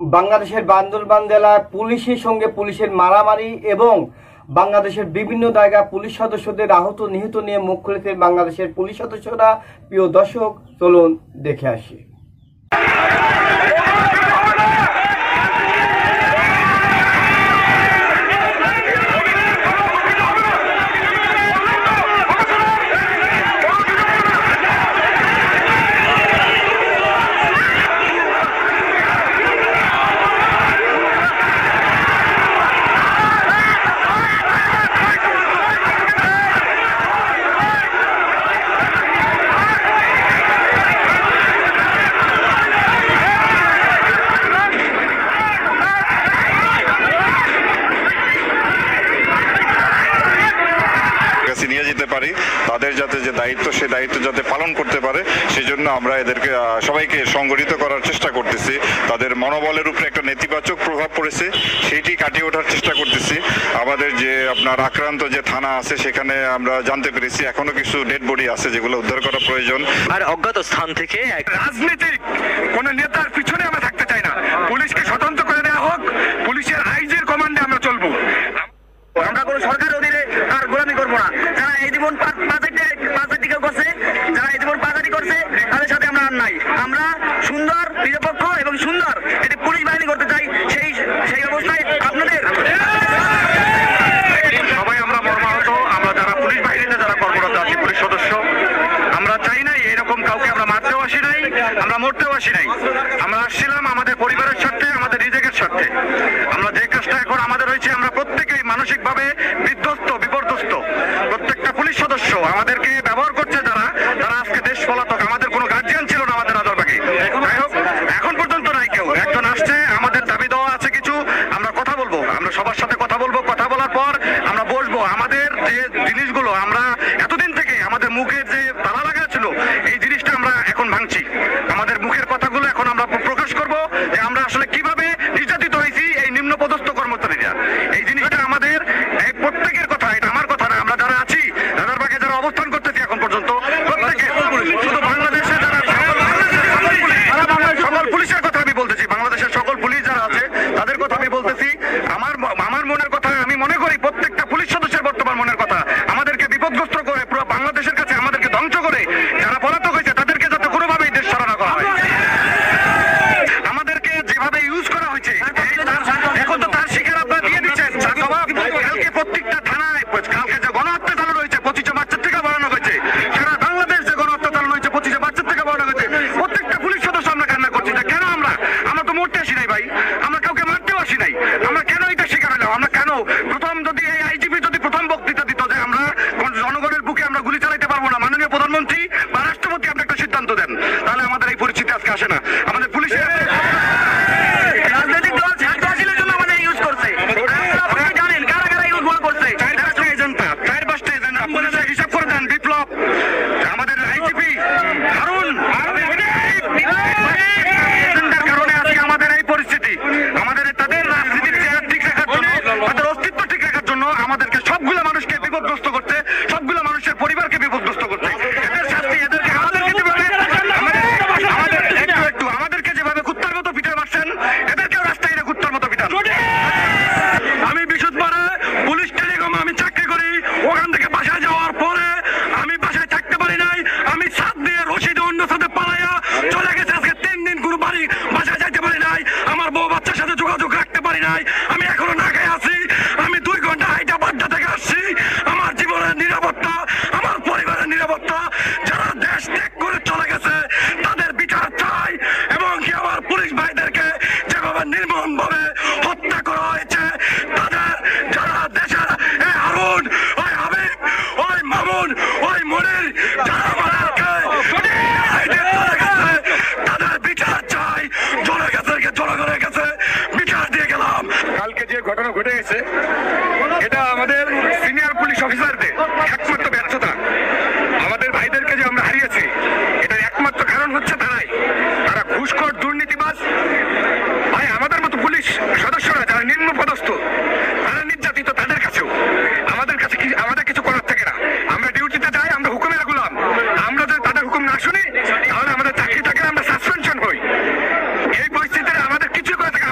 বাংলাদেশের বান্দরবান জেলায় পুলিশের সঙ্গে পুলিশের মারামারি এবং বাংলাদেশের বিভিন্ন জায়গায় পুলিশ সদস্যদের আহত নিহত নিয়ে মুখ খুলেছে বাংলাদেশের পুলিশ সদস্যরা। প্রিয় দর্শক, চলুন দেখে আসি। নিয়ে যেতে পারি, তাদের যাতে যে দায়িত্ব সে দায়িত্ব যাতে পালন করতে পারে সেজন্য আমরা এদেরকে সবাইকে সংগঠিত করার চেষ্টা করতেছি। তাদের মনোবলের উপরে একটা নেতিবাচক প্রভাব পড়েছে, সেইটি কাটিয়ে ওঠার চেষ্টা করতেছি। আমাদের যে আপনার আক্রান্ত যে থানা আছে সেখানে আমরা জানতে পেরেছি এখনো কিছু ডেড বডি আছে যেগুলো উদ্ধার করা প্রয়োজন। আর অজ্ঞাত স্থান থেকে রাজনীতিক কোন নেতার পিছনে আমরা থাকতে চাই না। পুলিশকে স্বতন্ত্র করে দেওয়া হোক, পুলিশের আইজির কমান্ডে আমরা চলবো। আমরা কোনো সরকারের অধীনে আর গোলামি করবো না। যারা এই জীবন পাঁচাটি করছে, যারা এই জীবন পাঁচাটি করছে তাদের সাথে আমরা আর নাই। আমরা সুন্দর, নিরপেক্ষ এবং সুন্দর একটি পুলিশ বাহিনী করতে চাই। সেই অবস্থায় আপনাদের সবাই আমরা মর্মাহত। আমরা যারা পুলিশ বাহিনীতে যারা কর্মরত আছি, পুলিশ সদস্য, আমরা চাই নাই এরকম কাউকে আমরা মারতেও আসি নাই, আমরা মরতেও আসি নাই। আমরা আসছিলাম আমাদের পরিবারের স্বার্থে, আমাদের নিজেদের স্বার্থে। আমরা যে কাজটা এখন আমাদের হয়েছে, আমরা প্রত্যেকেই মানসিকভাবে বিধ্বস্ত, বিপর্যস্ত। প্রত্যেকটা পুলিশ সদস্য আমাদেরকে ব্যবহার করছে যারা, তারা আজকে দেশ পলাতক। আমাদের কোনো গার্জিয়ান ছিল না আমাদের আদরবাগে। যাই হোক, এখন পর্যন্ত নাই কেউ। একজন আসছে, আমাদের দাবি দেওয়া আছে কিছু, আমরা কথা বলবো, আমরা সবার সাথে কথা বলবো। কথা বলার পর আমরা বসবো। আমাদের যে জিনিসগুলো আমরা এতদিন থেকে আমাদের মুখের যে তালা লাগা ছিল, এই জিনিসটা আমরা এখন ভাঙছি। আমাদের মুখের কথাগুলো এখন আমরা প্রকাশ করব যে আমরা আসলে কিভাবে নির্যাতিত হয়েছি এই নিম্ন পদস্থ কর্মচারীরা। এই জিনিসটা আমাদের প্রত্যেকের কথা, এটা আমার কথা না। আমরা যারা আছি, রাজারবাগে যারা অবস্থান করতেছি এখন পর্যন্ত, প্রত্যেকে, শুধু বাংলাদেশে যারা সকল পুলিশের কথা আমি বলতেছি, বাংলাদেশের সকল পুলিশ যারা আছে তাদের কথা আমি বলতেছি। আমার মনের কথা আমি মনে করি, প্রত্যেকটা পুলিশ সদস্যের বর্তমান মনের কথা। আমাদেরকে বিপদগ্রস্ত করে পুরো বাংলাদেশের কাছে আমাদেরকে ধ্বংস করে যারা পলাতক হয়েছে তাদেরকে যাতে কোনোভাবেই দেশ ছাড়া না করা হয়। আমাদেরকে যেভাবে ইউজ করা হয়েছে এখন তো তার শিকার আপনারা দিয়ে দিচ্ছেন। কালকে প্রত্যেকটা থানায়, কালকে যে গণহত্যা চালানো হয়েছে 25 মার্চের থেকে বাড়ানো হয়েছে। সারা বাংলাদেশ যে গণহত্যা চালানো হয়েছে 25 মার্চের থেকে বাড়ানো হয়েছে। প্রত্যেকটা পুলিশ সদস্য আমরা কান্না করছি। কেন আমরা তো মরতে আসি নাই ভাই, আমরা কাউকে মারতেও আসি নাই। আমরা কেন এটা শিকার হলাম? আমরা কেন প্রথম যদি এই আইজিপি যদি প্রথম বক্তৃতা দিত যে আমরা জনগণের বুকে আমরা গুলি চালাইতে পারবো না, মাননীয় প্রধানমন্ত্রী বা রাষ্ট্রপতি আপনি একটা সিদ্ধান্ত দেন, তাহলে আমাদের এই পরিস্থিতি আজকে আসে না। আমাদের পুলিশের রাজনৈতিক দল ছাত্রশীলের জন্য আমাদের ইউজ করছে। আপনি জানেন কারা কারা ইউজ করছে? 4-5টা এজেন্ট, 4-5টা এজেন্ট। আপনারা হিসাব করে দেন। বিপ্লব, আমাদের আইজিপি হারুন, এজেন্টের কারণে আজকে আমাদের এই পরিস্থিতি। আমাদের তাদের রাজনীতির চেহারা ঠিক রাখার জন্য, তাদের অস্তিত্ব ঠিক রাখার জন্য আমাদেরকে সবগুলো মানুষকে বিপদগ্রস্ত করতে, সবগুলো মানুষের পরিবারকে বিপদগ্রস্ত করতে। এদের শাস্তি, এদেরকে আমাদেরকে যেভাবে আমাদেরকে যেভাবে কুত্তার মতো পিঠে মারছেন, এদেরকেও রাস্তায় এনে কুত্তার মতো পিঠান। আমি বিশুদ্ধপাড়া পুলিশ টেলিকম আমি চাকরি করি। ওখান থেকে বাসায় যাওয়ার পরে আমি বাসায় থাকতে পারি নাই। আমি ছাদ দিয়ে রশিদে অন্য সাথে পালাইয়া চলে গেছে। আজকে 3 দিন কোনো বাসায় যাইতে পারি নাই। আমার বউ বাচ্চার সাথে যোগাযোগ রাখতে পারি নাই। আমি এখনো না খেয়ে আছি। আমি 2 ঘন্টা হাইটা বাড্ডা থেকে আসছি। আমার জীবনের নিরাপত্তা, আমার পরিবারের নিরাপত্তা, যারা দেশ ত্যাগ করে চলে গেছে তাদের বিচার চাই। এবং কি আমার পুলিশ ভাইদেরকে যেভাবে নির্মম ভাবে হত্যা করা হয়েছে, তাদের যারা দেশের হারুন, ওই হাবিব, ওই মামুন, ওই মনির, যারা আমাদেরকে তাদের বিচার চাই। জনগণের কাছে বিচার দিয়ে গেলাম। কালকে যে ঘটনা ঘটে গেছে, এটা আমাদের সিনিয়র পুলিশ অফিসারদের একমাত্র ব্যর্থতা। আমাদের ভাইদেরকে যে আমরা হারিয়েছি, এটার একমাত্র কারণ হচ্ছে তারা ঘুষখোর, দুর্নীতিবাজ। ভাই, আমাদের মতো পুলিশ সদস্যরা যারা নিম্ন পদস্থ, তারা নির্যাতিত, তাদের কাছেও আমাদের কিছু করার থাকে না। আমরা ডিউটিতে যাই, আমরা হুকুমের গোলাম। আমরা যদি তাদের হুকুম না শুনি তাহলে আমাদের চাকরি থাকে, আমরা সাসপেনশন হই। এই পরিস্থিতিতে আমাদের কিছু করে থাকে।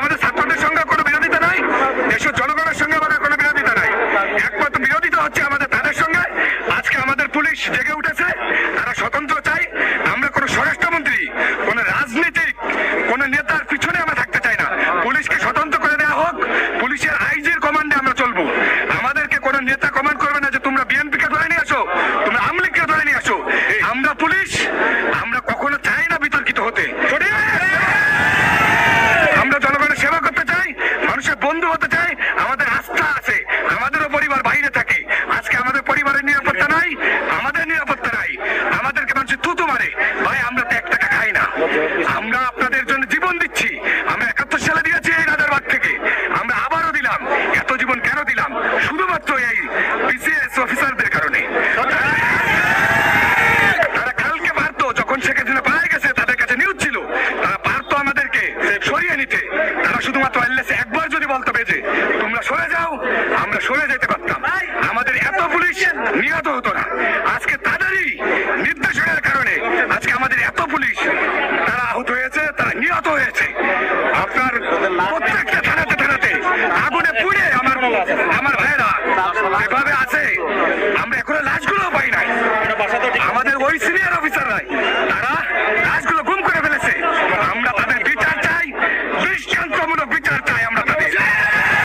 তারা শুধুমাত্র এলএসএ একবার যদি বলতে পেরেছে তোমরা সরে যাও, আমরা সরে যেতে পারতাম, আমাদের এত পুলিশ নিহত হতো না। আজকে তাদেরই নির্দেশনার কারণে আজকে আমাদের এত পুলিশ তারা আহত হয়েছে, তারা নিহত হয়েছে। আপনার প্রত্যেকটা থানাতে থানাতে আগুনে পুড়ে আমার ভাইয়েরা এভাবে আছে। আমরা